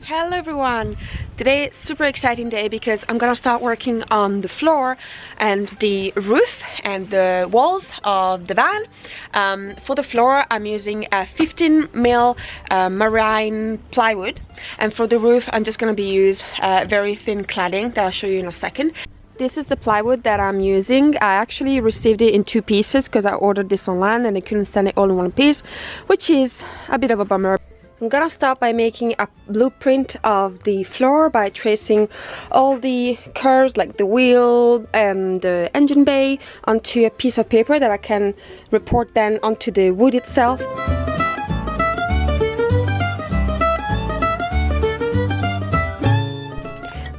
Hello everyone! Today it's super exciting day because I'm gonna start working on the floor and the roof and the walls of the van. For the floor I'm using a 15mm marine plywood, and for the roof I'm just gonna be use very thin cladding that I'll show you in a second. This is the plywood that I'm using. I actually received it in 2 pieces because I ordered this online and I couldn't send it all in 1 piece, which is a bit of a bummer. I'm gonna start by making a blueprint of the floor by tracing all the curves like the wheel and the engine bay onto a piece of paper that I can report then onto the wood itself.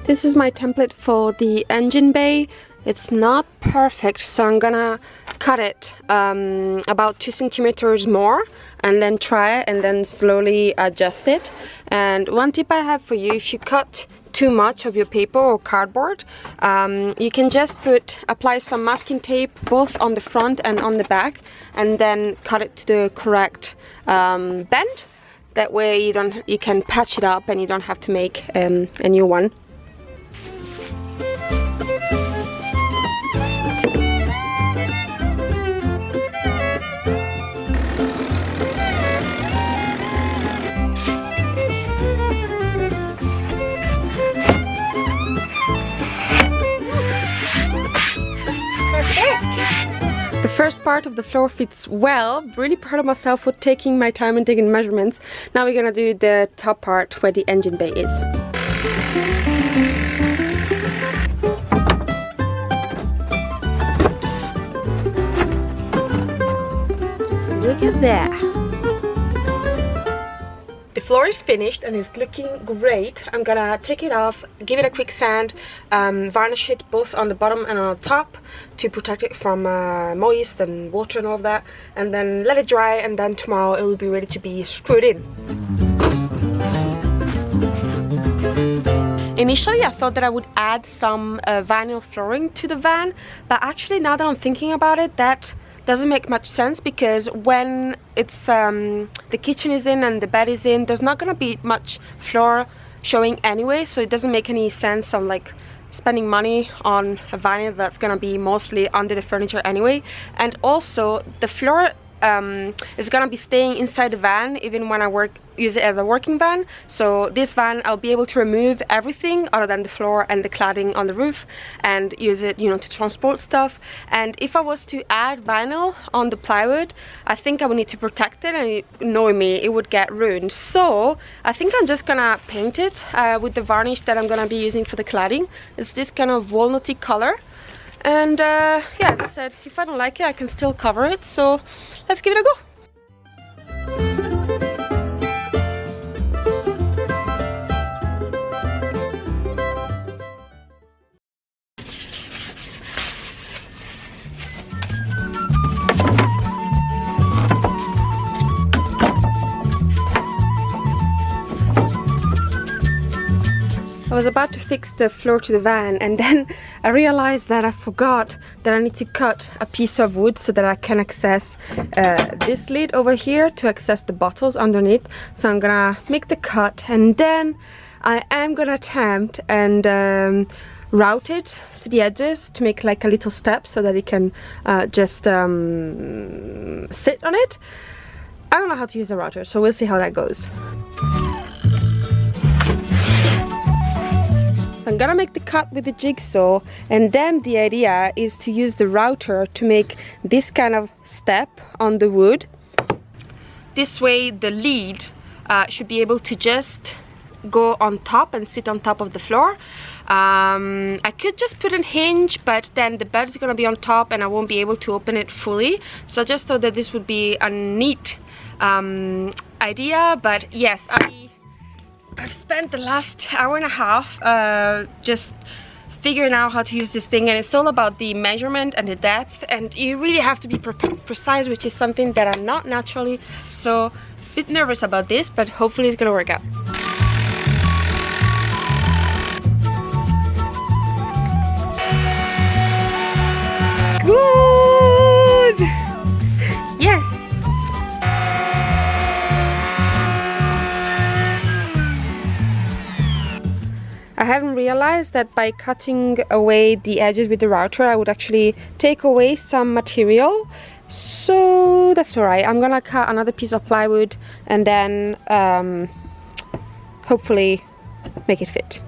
This is my template for the engine bay. It's not perfect, so I'm gonna cut it about 2 centimeters more and then try it and then slowly adjust it. And one tip I have for you, if you cut too much of your paper or cardboard, you can just apply some masking tape both on the front and on the back and then cut it to the correct bend. That way you can patch it up and you don't have to make a new one. The first part of the floor fits well. Really proud of myself for taking my time and taking measurements. Now we're gonna do the top part where the engine bay is. So look at that. The floor is finished and it's looking great. I'm gonna take it off, give it a quick sand, varnish it both on the bottom and on the top to protect it from moist and water and all of that, and then let it dry, and then tomorrow it will be ready to be screwed in. Initially I thought that I would add some vinyl flooring to the van, but actually now that I'm thinking about it, that doesn't make much sense, because when it's the kitchen is in and the bed is in, there's not gonna be much floor showing anyway, so it doesn't make any sense on like spending money on a vinyl that's gonna be mostly under the furniture anyway. And also the floor is gonna be staying inside the van even when I use it as a working van. So this van I'll be able to remove everything other than the floor and the cladding on the roof and use it, you know, to transport stuff. And if I was to add vinyl on the plywood, I think I would need to protect it, and knowing me, it would get ruined. So I think I'm just gonna paint it with the varnish that I'm gonna be using for the cladding. It's this kind of walnutty color. And yeah, as I said, if I don't like it, I can still cover it. So let's give it a go. I was about to fix the floor to the van, and then I realized that I forgot that I need to cut a piece of wood so that I can access this lid over here to access the bottles underneath. So I'm gonna make the cut, and then I am gonna attempt and route it to the edges to make like a little step so that it can just sit on it. I don't know how to use a router, so we'll see how that goes. I'm gonna make the cut with the jigsaw, and then the idea is to use the router to make this kind of step on the wood. This way the lead should be able to just go on top and sit on top of the floor. I could just put a hinge, but then the bed is gonna be on top and I won't be able to open it fully. So I just thought that this would be a neat idea. But yes, I've spent the last hour and a half just figuring out how to use this thing, and it's all about the measurement and the depth, and you really have to be precise, which is something that I'm not naturally. So a bit nervous about this, but hopefully it's gonna work out. Good! Yes! I hadn't realized that by cutting away the edges with the router I would actually take away some material, so that's alright. I'm gonna cut another piece of plywood and then hopefully make it fit.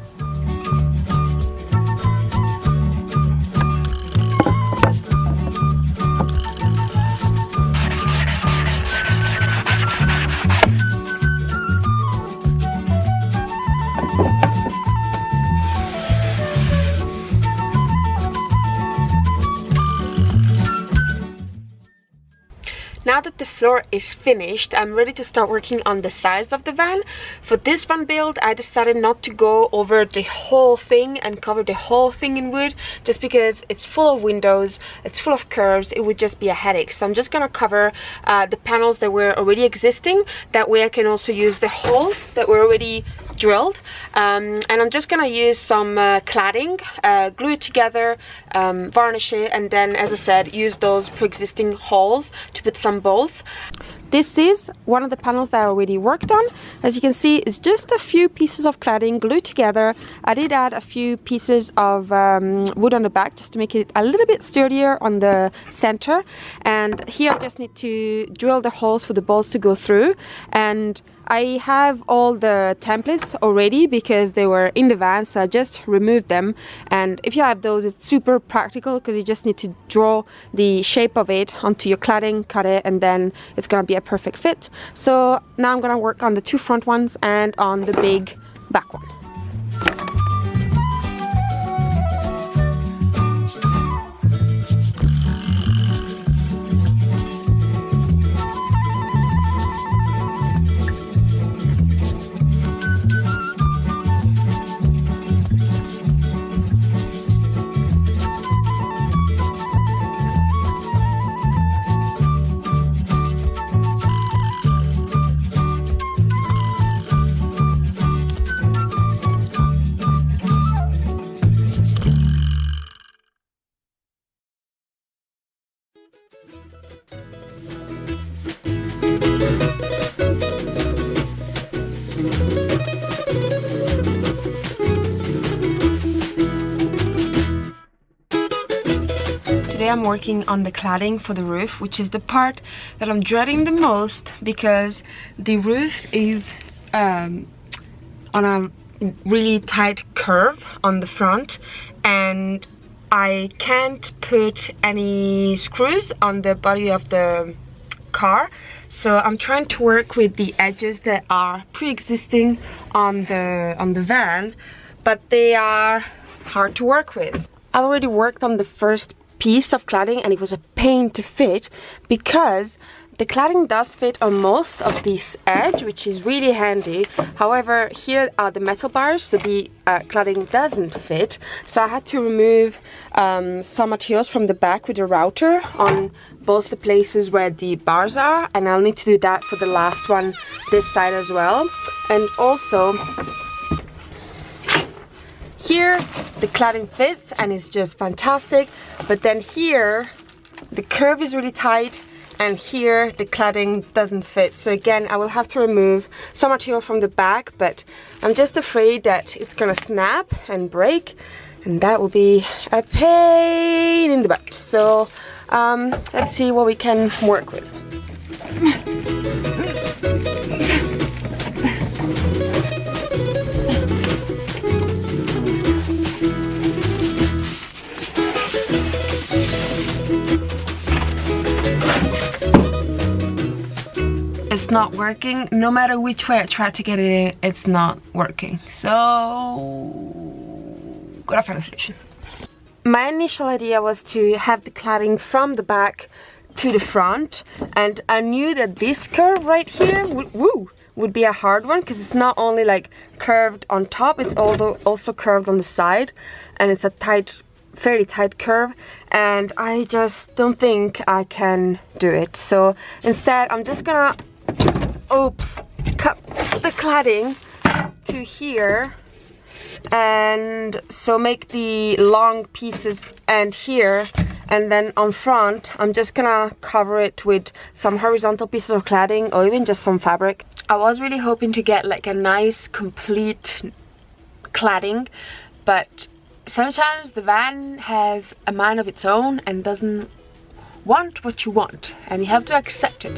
Now that the floor is finished, I'm ready to start working on the sides of the van. For this van build, I decided not to go over the whole thing and cover the whole thing in wood, just because it's full of windows, it's full of curves, it would just be a headache. So I'm just gonna cover the panels that were already existing. That way I can also use the holes that were already drilled. And I'm just gonna use some cladding, glue it together, varnish it, and then, as I said, use those pre-existing holes to put some bolts. This is one of the panels that I already worked on. As you can see, it's just a few pieces of cladding glued together. I did add a few pieces of wood on the back just to make it a little bit sturdier on the center. And here I just need to drill the holes for the bolts to go through. And I have all the templates already because they were in the van, so I just removed them. And if you have those, it's super practical because you just need to draw the shape of it onto your cladding, cut it, and then it's gonna be a perfect fit. So now I'm gonna work on the two front ones and on the big back one. Today I'm working on the cladding for the roof, which is the part that I'm dreading the most because the roof is on a really tight curve on the front, and I can't put any screws on the body of the car. So I'm trying to work with the edges that are pre-existing on the van, but they are hard to work with. I've already worked on the first piece of cladding and it was a pain to fit because the cladding does fit on most of this edge, which is really handy. However, here are the metal bars, so the cladding doesn't fit. So I had to remove some materials from the back with a router on both the places where the bars are, and I'll need to do that for the last one this side as well. And also here the cladding fits and it's just fantastic, but then here the curve is really tight and here the cladding doesn't fit. So again, I will have to remove some material from the back, but I'm just afraid that it's gonna snap and break, and that will be a pain in the butt. So let's see what we can work with. It's not working. No matter which way I try to get it in, it's not working. So gotta find a solution. My initial idea was to have the cladding from the back to the front, and I knew that this curve right here would be a hard one because it's not only like curved on top, it's also curved on the side, and it's a fairly tight curve, and I just don't think I can do it. So instead I'm just gonna cut the cladding to here, and so make the long pieces and here, and then on front I'm just gonna cover it with some horizontal pieces of cladding or even just some fabric. I was really hoping to get like a nice complete cladding, but sometimes the van has a mind of its own and doesn't want what you want, and you have to accept it.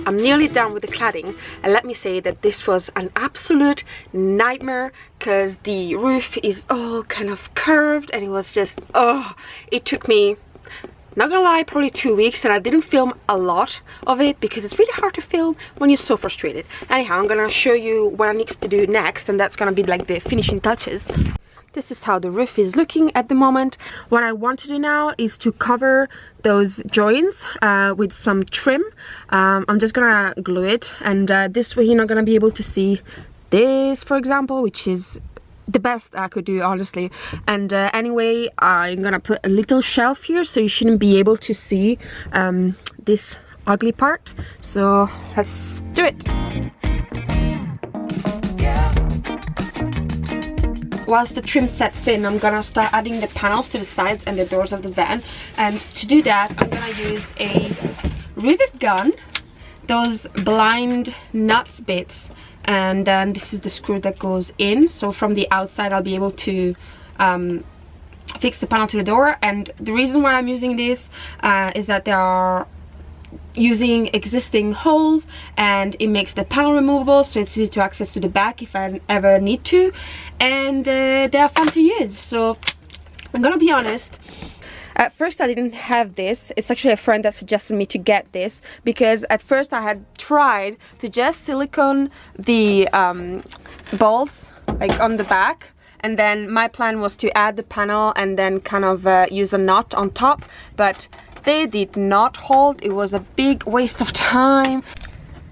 I'm nearly done with the cladding, and let me say that this was an absolute nightmare because the roof is all kind of curved, and it was just, oh, it took me, not gonna lie, probably 2 weeks, and I didn't film a lot of it because it's really hard to film when you're so frustrated. Anyhow, I'm gonna show you what I need to do next, and that's gonna be like the finishing touches. This is how the roof is looking at the moment. What I want to do now is to cover those joints with some trim. I'm just gonna glue it, and this way you're not gonna be able to see this, for example, which is the best I could do, honestly. And anyway, I'm gonna put a little shelf here, so you shouldn't be able to see this ugly part. So let's do it. Whilst the trim sets in, I'm gonna start adding the panels to the sides and the doors of the van. And to do that, I'm gonna use a rivet gun, those blind nuts bits, and then this is the screw that goes in. So from the outside, I'll be able to fix the panel to the door. And the reason why I'm using this is that they are using existing holes, and it makes the panel removable, so it's easy to access to the back if I ever need to, and they are fun to use. So I'm gonna be honest, at first I didn't have this. It's actually a friend that suggested me to get this, because at first I had tried to just silicone the bolts like on the back, and then my plan was to add the panel and then kind of use a knot on top, but they did not hold. It was a big waste of time.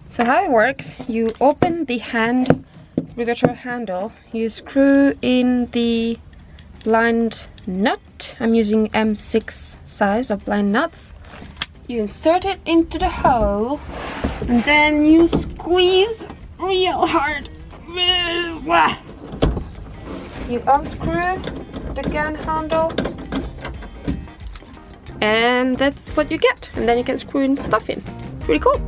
So how it works, you open the hand riveter handle, you screw in the blind nut. I'm using M6 size of blind nuts. You insert it into the hole, and then you squeeze real hard. You unscrew the gun handle, and that's what you get, and then you can screw in stuff in. It's pretty cool.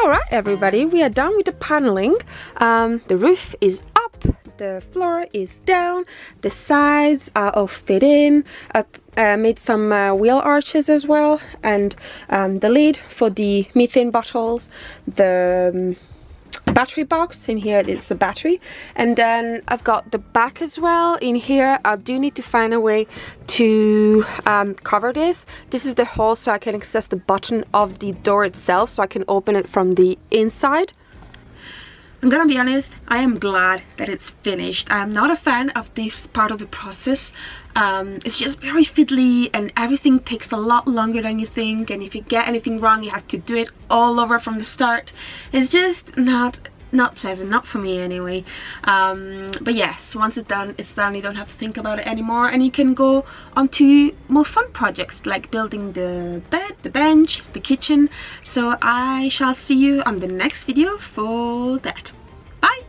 Alright everybody, we are done with the paneling. The roof is up, the floor is down, the sides are all fit in. I made some wheel arches as well, and the lid for the methane bottles, the battery box in here, it's a battery, and then I've got the back as well in here. I do need to find a way to cover this. This is the hole so I can access the button of the door itself, so I can open it from the inside. I'm gonna be honest, I am glad that it's finished. I am not a fan of this part of the process. It's just very fiddly, and everything takes a lot longer than you think, and if you get anything wrong you have to do it all over from the start. It's just not pleasant, not for me anyway. But yes, once it's done, you don't have to think about it anymore, and you can go on to more fun projects like building the bed, the bench, the kitchen. So I shall see you on the next video for that. Bye!